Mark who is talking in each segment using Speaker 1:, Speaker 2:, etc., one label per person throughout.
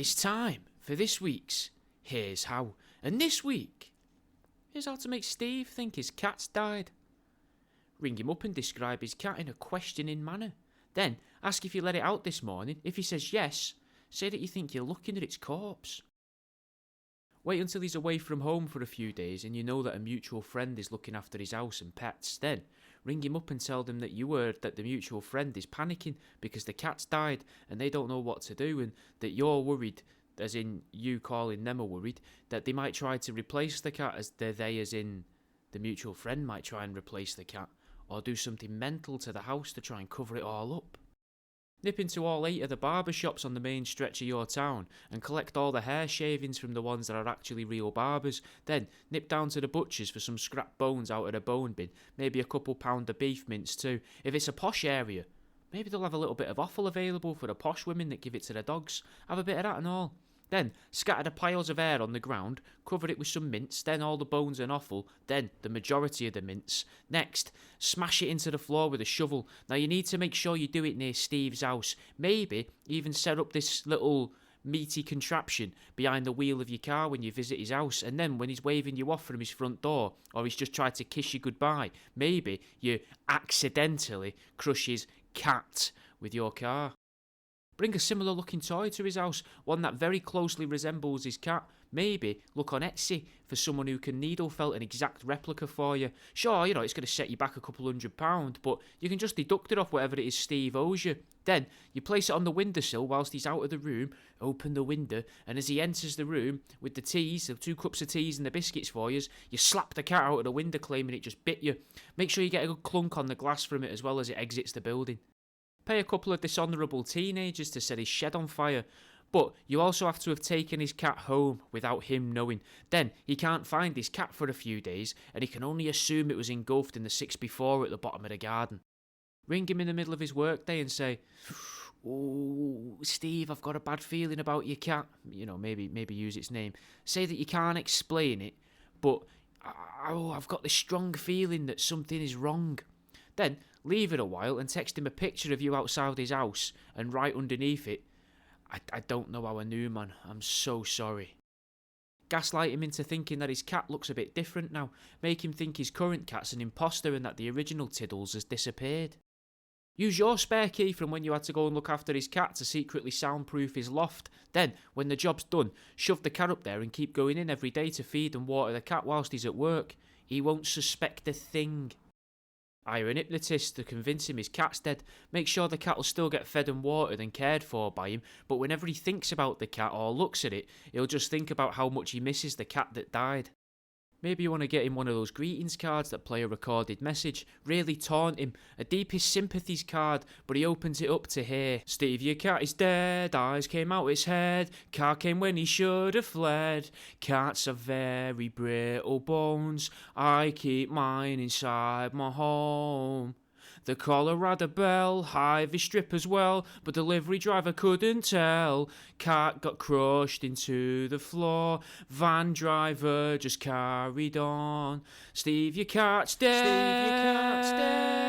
Speaker 1: It's time for this week's Here's How. And this week, here's how to make Steve think his cat's died. Ring him up and describe his cat in a questioning manner. Then ask if you let it out this morning. If he says yes, say that you think you're looking at its corpse. Wait until he's away from home for a few days and you know that a mutual friend is looking after his house and pets. Then ring him up and tell them that you heard that the mutual friend is panicking because the cat's died and they don't know what to do, and that you're worried, as in you calling them are worried, that they might try to replace the cat, as they as in the mutual friend might try and replace the cat, or do something mental to the house to try and cover it all up. Nip into all 8 of the barber shops on the main stretch of your town and collect all the hair shavings from the ones that are actually real barbers. Then nip down to the butcher's for some scrap bones out of the bone bin, maybe a couple pound of beef mince too. If it's a posh area, maybe they'll have a little bit of offal available for the posh women that give it to the dogs. Have a bit of that and all. Then scatter the piles of hair on the ground, cover it with some mince, then all the bones and offal, then the majority of the mince. Next, smash it into the floor with a shovel. Now you need to make sure you do it near Steve's house. Maybe even set up this little meaty contraption behind the wheel of your car when you visit his house, and then when he's waving you off from his front door, or he's just tried to kiss you goodbye, maybe you accidentally crush his cat with your car. Bring a similar looking toy to his house, one that very closely resembles his cat. Maybe look on Etsy for someone who can needle felt an exact replica for you. Sure, it's going to set you back a couple £100, but you can just deduct it off whatever it is Steve owes you. Then you place it on the windowsill whilst he's out of the room, open the window, and as he enters the room with the teas, the 2 cups of teas and the biscuits for you slap the cat out of the window claiming it just bit you. Make sure you get a good clunk on the glass from it as well as it exits the building. Pay a couple of dishonourable teenagers to set his shed on fire, but you also have to have taken his cat home without him knowing. Then he can't find his cat for a few days, and he can only assume it was engulfed in the 6 before at the bottom of the garden. Ring him in the middle of his workday and say, "Oh, Steve, I've got a bad feeling about your cat." Maybe use its name. Say that you can't explain it, but I've got this strong feeling that something is wrong. Then leave it a while and text him a picture of you outside his house and write underneath it, I don't know how I knew, man. I'm so sorry." Gaslight him into thinking that his cat looks a bit different now. Make him think his current cat's an imposter and that the original Tiddles has disappeared. Use your spare key from when you had to go and look after his cat to secretly soundproof his loft. Then, when the job's done, shove the cat up there and keep going in every day to feed and water the cat whilst he's at work. He won't suspect a thing. Hire an hypnotist to convince him his cat's dead. Make sure the cat will still get fed and watered and cared for by him, but whenever he thinks about the cat or looks at it, he'll just think about how much he misses the cat that died. Maybe you want to get him one of those greetings cards that play a recorded message. Really taunt him. A deepest sympathies card, but he opens it up to hear, "Steve, your cat is dead, eyes came out its head, cat came when he should have fled, cats are very brittle bones, I keep mine inside my home. The Colorado Bell, Hyvy strip as well, but delivery driver couldn't tell. Cat got crushed into the floor, van driver just carried on. Steve, your cat's dead. Steve, your cat's dead."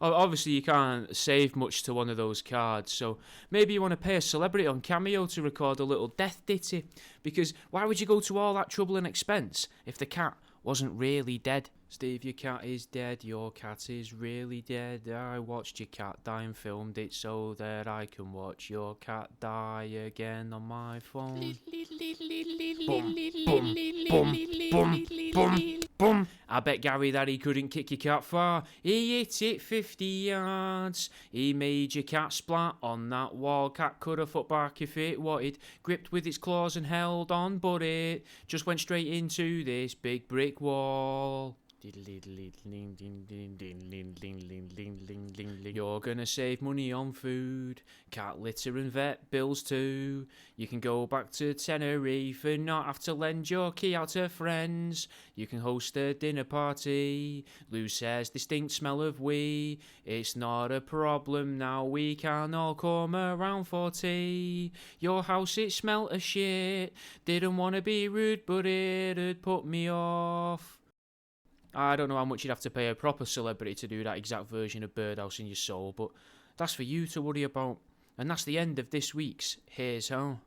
Speaker 1: Obviously, you can't save much to one of those cards, so maybe you want to pay a celebrity on Cameo to record a little death ditty, because why would you go to all that trouble and expense if the cat wasn't really dead? "Steve, your cat is dead, your cat is really dead. I watched your cat die and filmed it so that I can watch your cat die again on my phone." Boom, boom, boom, boom, boom, boom. I bet Gary that he couldn't kick your cat far. He hit it 50 yards. He made your cat splat on that wall. Cat could have fought back if it wanted. Gripped with its claws and held on, but it just went straight into this big brick wall. You're gonna save money on food, cat litter and vet bills too. You can go back to Tenerife and not have to lend your key out to friends. You can host a dinner party, lose hair's distinct smell of wee. It's not a problem now, we can all come around for tea. Your house, it smelt of shit, didn't want to be rude but it'd put me off. I don't know how much you'd have to pay a proper celebrity to do that exact version of Birdhouse in Your Soul, but That's for you to worry about. And that's the end of this week's Here's How.